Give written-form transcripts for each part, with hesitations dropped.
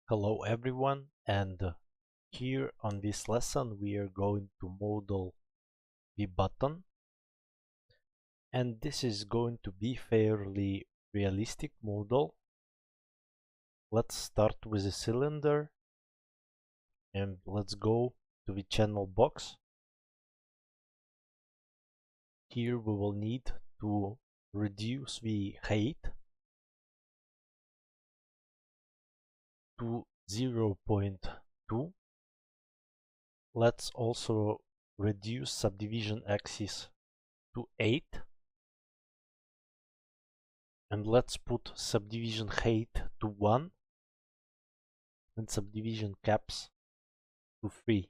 Hello everyone, and here on this lesson we are going to model the button, and this is going to be fairly realistic model. Let's start with a cylinder and let's go to the channel box. Here we will need to reduce the height to 0.2. Let's also reduce subdivision axis to 8, and let's put subdivision height to 1 and subdivision caps to 3.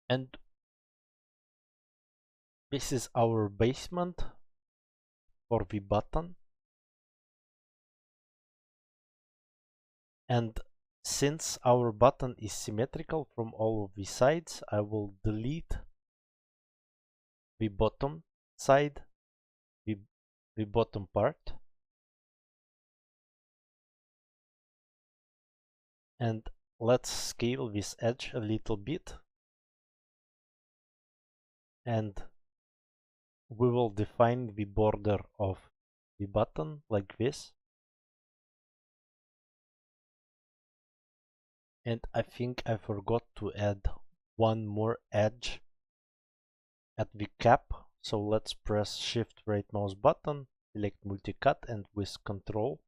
And this is our basement for the button. And since our button is symmetrical from all of the sides, I will delete the bottom side, the bottom part. And let's scale this edge a little bit. And we will define the border of the button like this. And I think I forgot to add one more edge at the cap. So let's press Shift right mouse button, select multicut, and with Control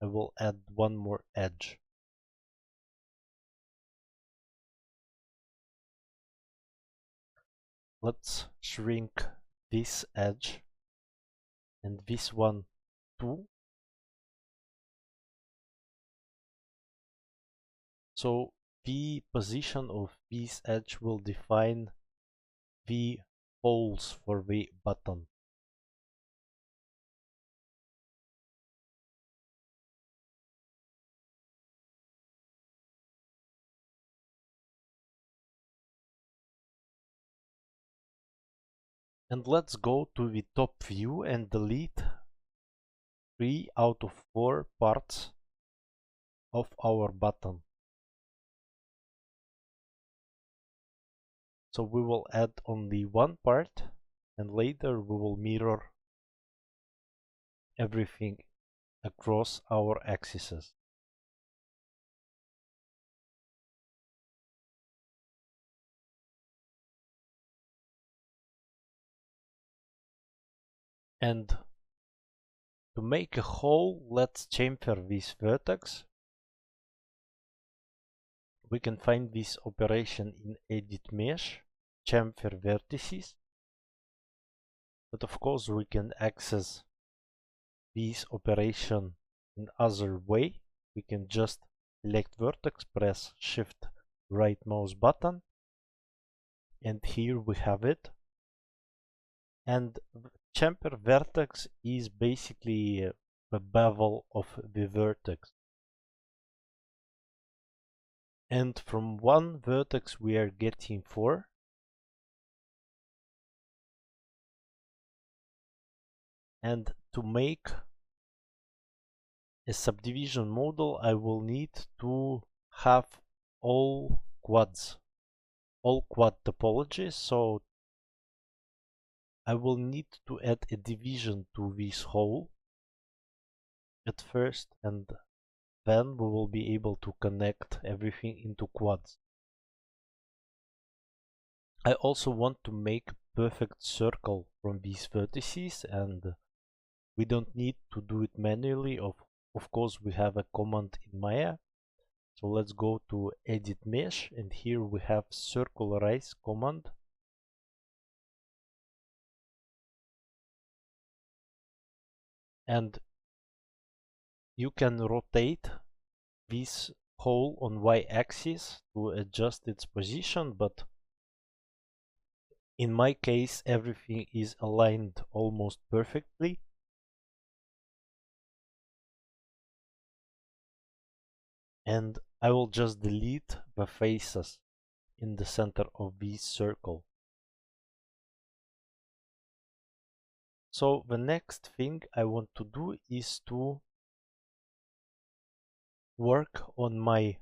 I will add one more edge. Let's shrink this edge and this one too. So the position of this edge will define the holes for the button. And let's go to the top view and delete 3 out of 4 parts of our button. So we will add only one part, and later we will mirror everything across our axes. And to make a hole, let's chamfer this vertex. We can find this operation in Edit Mesh, chamfer vertices. But of course we can access this operation in other way. We can just select vertex, press Shift right mouse button, and here we have it. And chamfer vertex is basically the bevel of the vertex. And from one vertex we are getting 4. And to make a subdivision model, I will need to have all quad topologies. So I will need to add a division to this hole at first, and then we will be able to connect everything into quads. I also want to make a perfect circle from these vertices, and we don't need to do it manually. Of course, we have a command in Maya. So let's go to Edit Mesh, and here we have Circularize command. And you can rotate this hole on y-axis to adjust its position, but in my case everything is aligned almost perfectly. And I will just delete the faces in the center of this circle. So the next thing I want to do is to work on my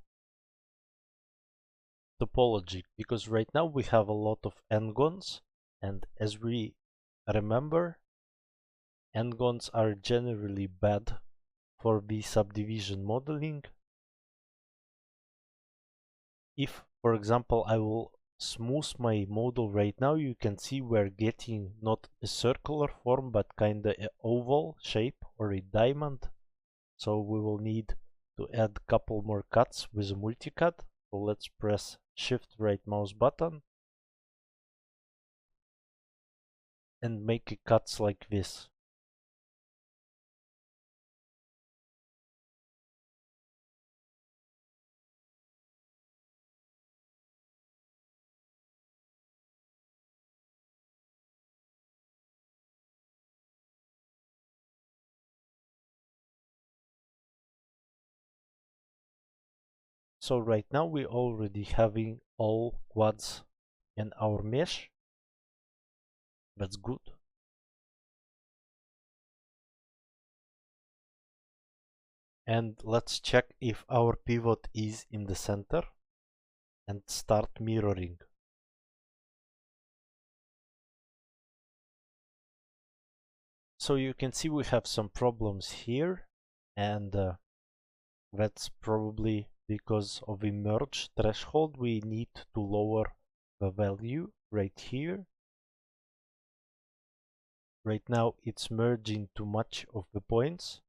topology, because right now we have a lot of n-gons, and as we remember, n-gons are generally bad for the subdivision modeling. If, for example, I will smooth my model right now, you can see we're getting not a circular form, but kind of an oval shape or a diamond. So we will need to add a couple more cuts with a multicut. So let's press Shift right mouse button and make cuts like this. So right now we already having all quads in our mesh. That's good. And let's check if our pivot is in the center and start mirroring. So you can see we have some problems here, and that's probably because of a merge threshold. We need to lower the value right here. Right now it's merging too much of the points.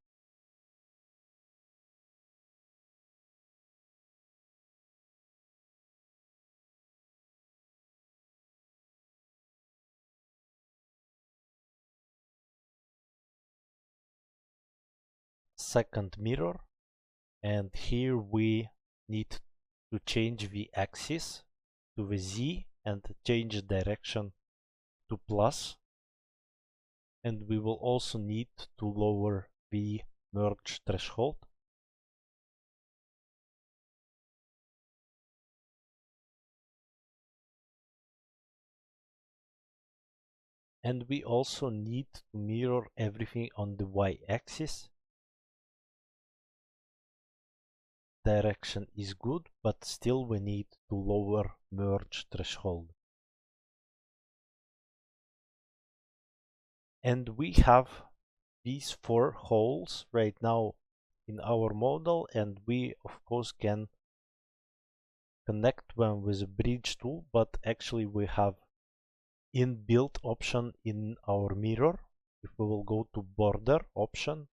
Second mirror, and here we need to change the axis to the Z and change direction to plus, and we will also need to lower the merge threshold. And we also need to mirror everything on the y-axis. Direction is good, but still we need to lower merge threshold. And we have these 4 holes right now in our model, and we of course can connect them with a bridge tool, but actually we have inbuilt option in our mirror. If we will go to border option,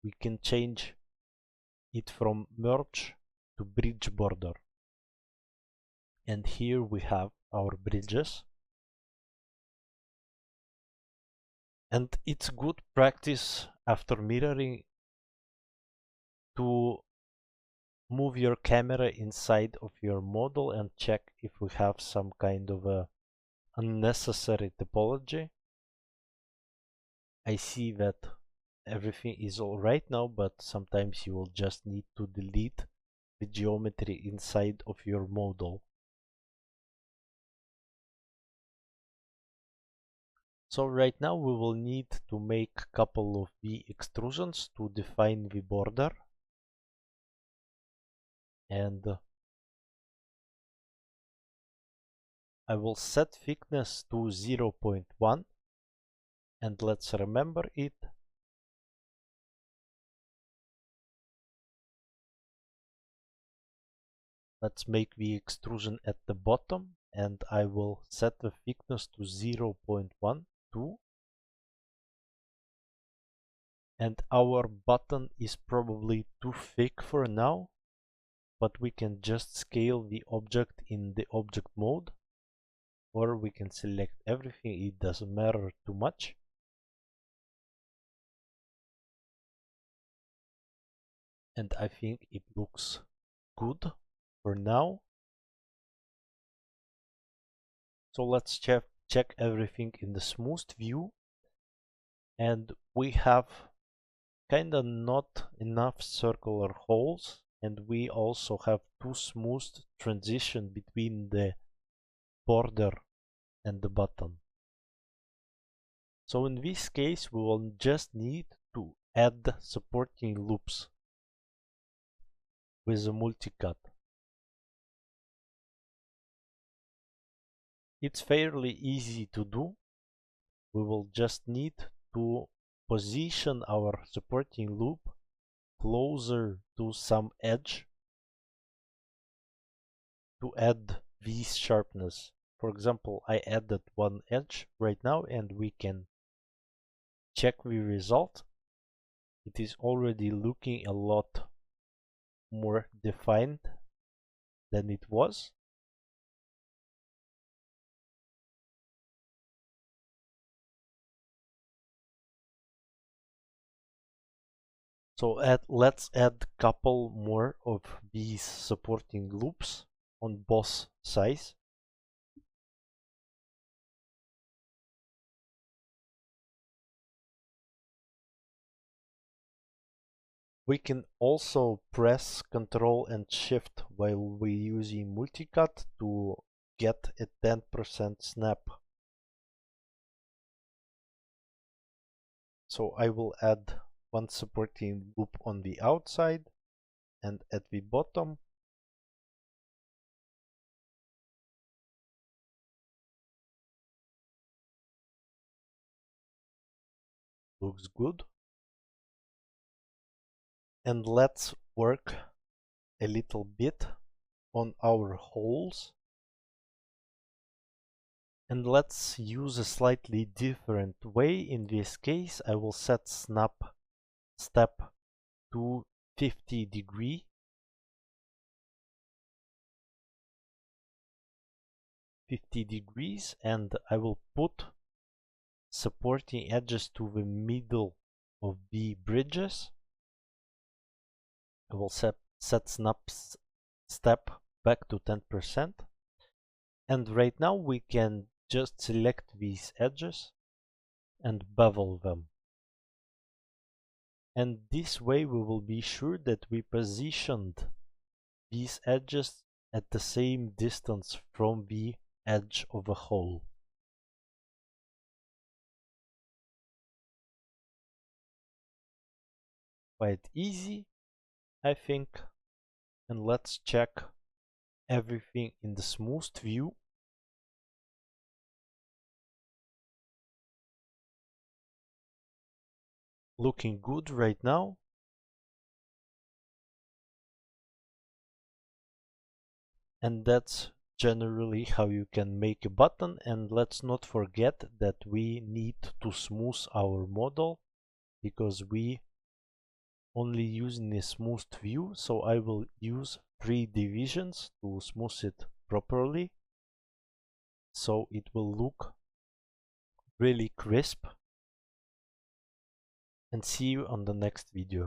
we can change it from merge to bridge border. And here we have our bridges. And it's good practice after mirroring to move your camera inside of your model and check if we have some kind of a unnecessary topology. I see that everything is all right now, but sometimes you will just need to delete the geometry inside of your model. So right now we will need to make a couple of V extrusions to define the border. And I will set thickness to 0.1, and let's remember it. Let's make the extrusion at the bottom, and I will set the thickness to 0.12. And our button is probably too thick for now, but we can just scale the object in the object mode, or we can select everything, it doesn't matter too much. And I think it looks good for now. So let's check everything in the smoothed view, and we have kinda not enough circular holes, and we also have too smooth transition between the border and the button. So in this case, we will just need to add supporting loops with a multicut. It's fairly easy to do. We will just need to position our supporting loop closer to some edge to add this sharpness. For example, I added one edge right now and we can check the result. It is already looking a lot more defined than it was. So let's add a couple more of these supporting loops on both sides. We can also press Ctrl and Shift while we're using multicut to get a 10% snap. So I will add one supporting loop on the outside and at the bottom. Looks good. And let's work a little bit on our holes. And let's use a slightly different way. In this case, I will set snap step to 50 degree. 50 degrees, and I will put supporting edges to the middle of the bridges. I will set snap step back to 10%. And right now we can just select these edges and bevel them. And this way we will be sure that we positioned these edges at the same distance from the edge of a hole. Quite easy, I think. And let's check everything in the smoothed view. Looking good right now. And that's generally how you can make a button. And let's not forget that we need to smooth our model because we only using a smoothed view. So I will use 3 divisions to smooth it properly, so it will look really crisp. And see you on the next video.